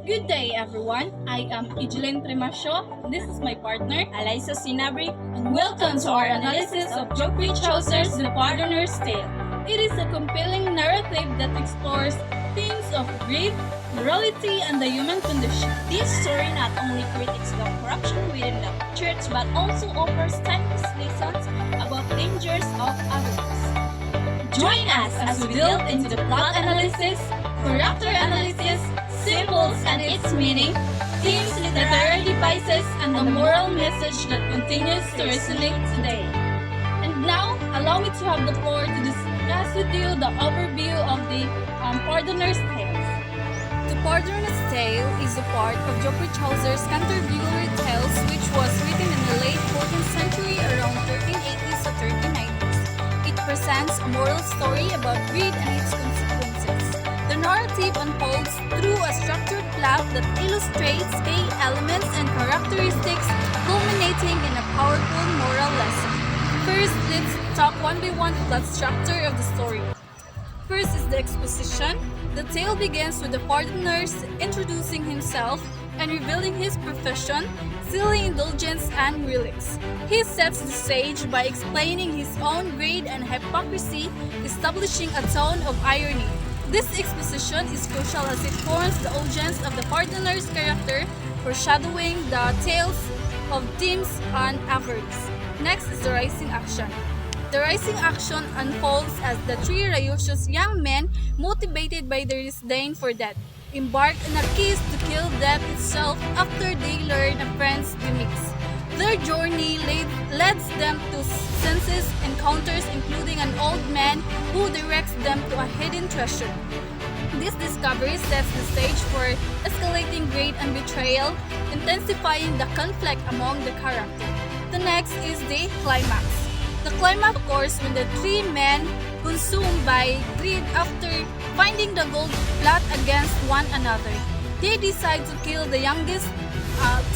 Good day, everyone. I am Ijelin Primasyo. This is my partner, Eliza Sinabri, and welcome to our analysis of Geoffrey Chaucer's The Pardoner's Tale. It is a compelling narrative that explores themes of greed, morality, and the human condition. This story not only critiques the corruption within the church but also offers timeless lessons about dangers of avarice. Join us as we delve into the plot analysis, character analysis, symbols and its meaning, themes, literary devices, and the moral message that continues to resonate today. And now, allow me to have the floor to discuss with you the overview of the Pardoner's Tales. The Pardoner's Tale is a part of Geoffrey Chaucer's Canterbury Tales, which was written in the late 14th century around 1380s to 1390s. It presents a moral story about greed and its consequences. The narrative unfolds through a structured plot that illustrates key elements and characteristics, culminating in a powerful moral lesson. First, let's talk one by one the plot structure of the story. First is the exposition. The tale begins with the pardoner introducing himself and revealing his profession, stealing indulgence and relics. He sets the stage by explaining his own greed and hypocrisy, establishing a tone of irony. This exposition is crucial as it forms the audience of the pardoner's character, foreshadowing the tales of themes and avarice. Next is the rising action. The rising action unfolds as the three righteous young men, motivated by their disdain for death, embark on a quest to kill death itself after they learn a friend's demise. Their journey leads them to senses encounters, including an old man who directs them to a hidden treasure. This discovery sets the stage for escalating greed and betrayal, intensifying the conflict among the characters. The next is the climax. The climax occurs when the three men, consumed by greed after finding the gold, plot against one another. They decide to kill the youngest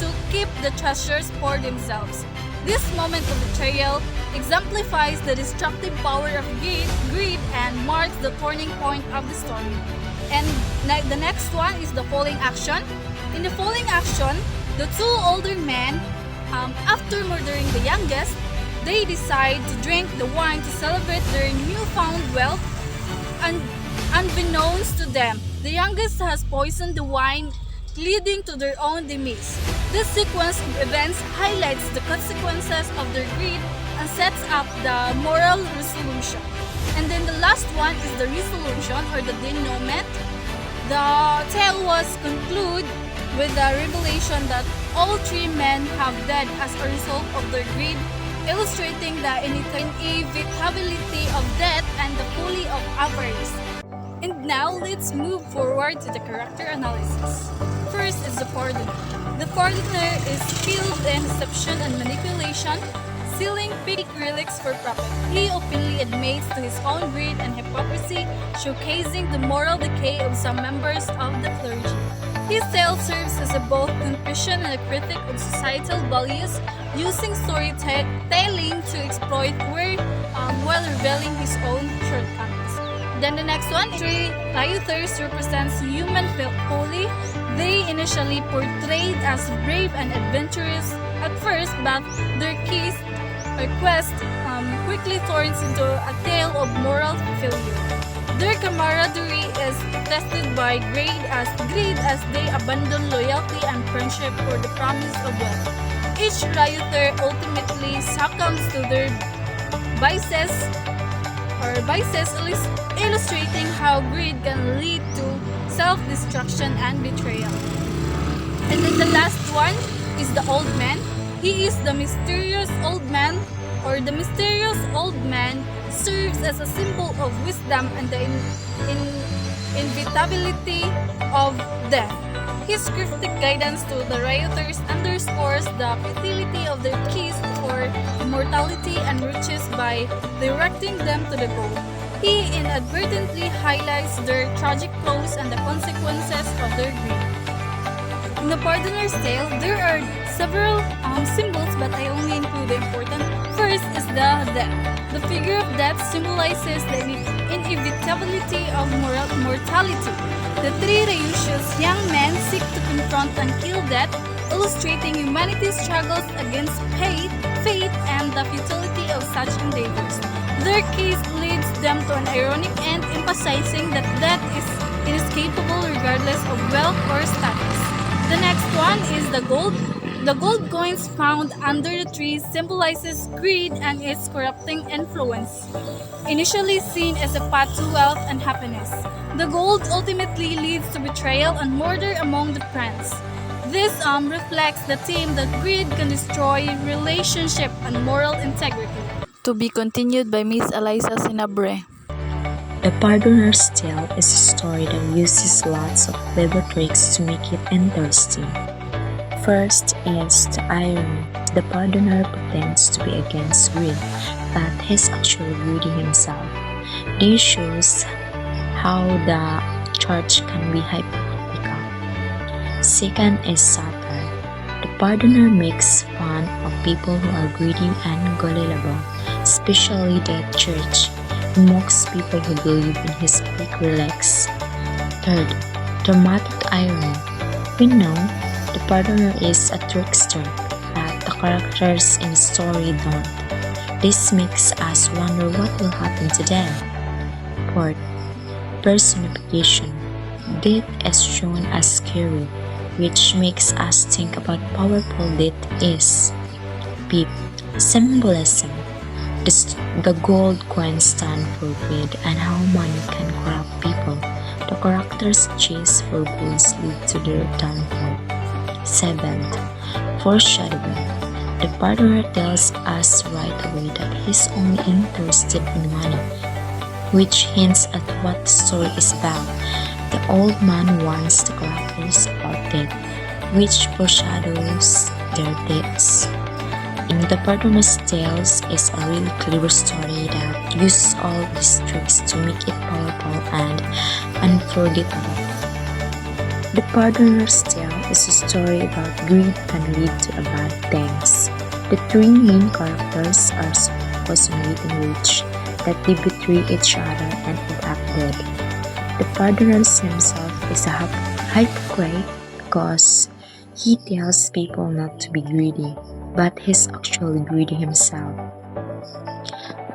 to keep the treasures for themselves. This moment of betrayal exemplifies the destructive power of greed and marks the turning point of the story. And the next one is the falling action. In the falling action, the two older men, after murdering the youngest, they decide to drink the wine to celebrate their newfound wealth. And unbeknownst to them, the youngest has poisoned the wine, leading to their own demise. This sequence of events highlights the consequences of their greed and sets up the moral resolution. And then the last one is the resolution or the denouement. The tale was concluded with the revelation that all three men have died as a result of their greed, illustrating the inevitability of death and the folly of avarice. And now, let's move forward to the character analysis. First is the pardoner. The pardoner is skilled in deception and manipulation, stealing fake relics for profit. He openly admits to his own greed and hypocrisy, showcasing the moral decay of some members of the clergy. His tale serves as a both confession and a critic of societal values, using storytelling to exploit while revealing his own shortcomings. Then the next one, three rioters represents human folly. They initially portrayed as brave and adventurous at first, but their quest quickly turns into a tale of moral failure. Their camaraderie is tested by greed as they abandon loyalty and friendship for the promise of wealth. Each rioter ultimately succumbs to their vices, illustrating how greed can lead to self-destruction and betrayal. And then the last one is the old man. He is the mysterious old man, or the mysterious old man serves as a symbol of wisdom and the inevitability of death. His cryptic guidance to the rioters underscores the futility of their quest for immortality and riches by directing them to the goal. He inadvertently highlights their tragic flaws and the consequences of their greed. In the Pardoner's Tale, there are several symbols, but I only include the important. First is the death. The figure of death symbolizes the inevitability of mortality. The three righteous young men seek to confront and kill death, illustrating humanity's struggles against fate, and the futility of such endeavors. Their case leads them to an ironic end, emphasizing that death is inescapable regardless of wealth or status. The next one is the gold. The gold coins found under the trees symbolizes greed and its corrupting influence. Initially seen as a path to wealth and happiness, the gold ultimately leads to betrayal and murder among the friends. This reflects the theme that greed can destroy relationship and moral integrity. To be continued by Miss Eliza Sinabre. The Pardoner's Tale is a story that uses lots of clever tricks to make it interesting. First is the irony. The pardoner pretends to be against greed, but he's actually greedy himself. This shows how the church can be hypocritical. Second is satire. The pardoner makes fun of people who are greedy and gullible, especially the church. He mocks people who believe in his quick relax. Third, dramatic irony. We know the pardoner is a trickster, but the characters in the story don't. This makes us wonder what will happen to them. Fourth, personification. Death is shown as scary, which makes us think about how powerful death is. Fifth, symbolism. The gold coins stand for greed and how money can corrupt people. The characters' chase for goods lead to their downfall. Seventh, foreshadowing. The pardoner tells us right away that he's only interested in money, which hints at what the story is about. The old man warns the characters about death, which foreshadows their deaths. In The Pardoner's Tales is a really clever story that uses all these tricks to make it powerful and unforgettable. The Pardoner's Tale is a story about greed can lead to bad things. The three main characters are so focused on getting rich that they betray each other and end up dead. The pardoner himself is a hypocrite because he tells people not to be greedy, but he's actually greedy himself.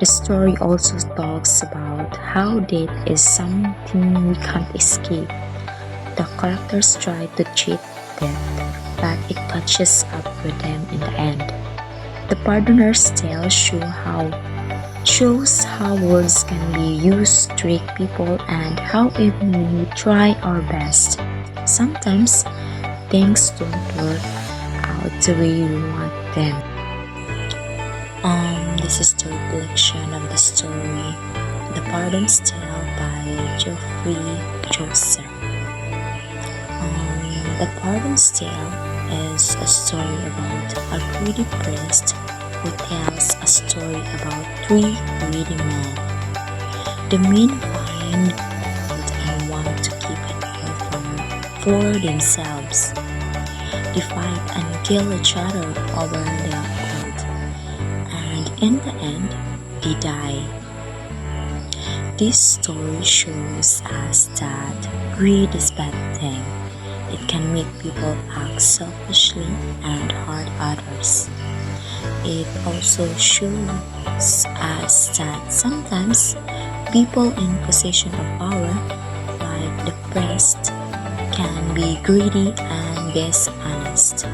The story also talks about how death is something we can't escape. The characters try to cheat death, but it catches up with them in the end. The Pardoner's Tale shows how words can be used to trick people and how even when we try our best, sometimes things don't work out the way we want them. This is the reflection of the story The Pardon's Tale by Geoffrey Chaucer. The Pardon's Tale is a story about a greedy priest who tells a story about three greedy men. The men find gold and want to keep it all for themselves. They fight and kill each other over their gold, and in the end, they die. This story shows us that greed is a bad thing. It can make people act selfishly and hurt others. It also shows us that sometimes people in possession of power, like the priest, can be greedy and dishonest.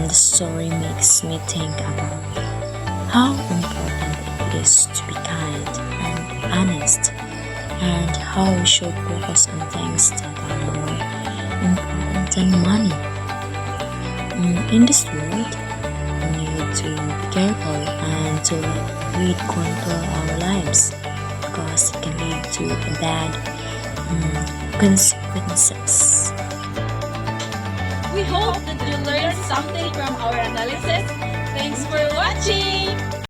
The story makes me think about how important it is to be kind and honest, and how we should focus on things that are more important than money. In this world, we need to be careful and to let greed control our lives, because it can lead to bad consequences. We hope that you learned something from our analysis. Thanks for watching!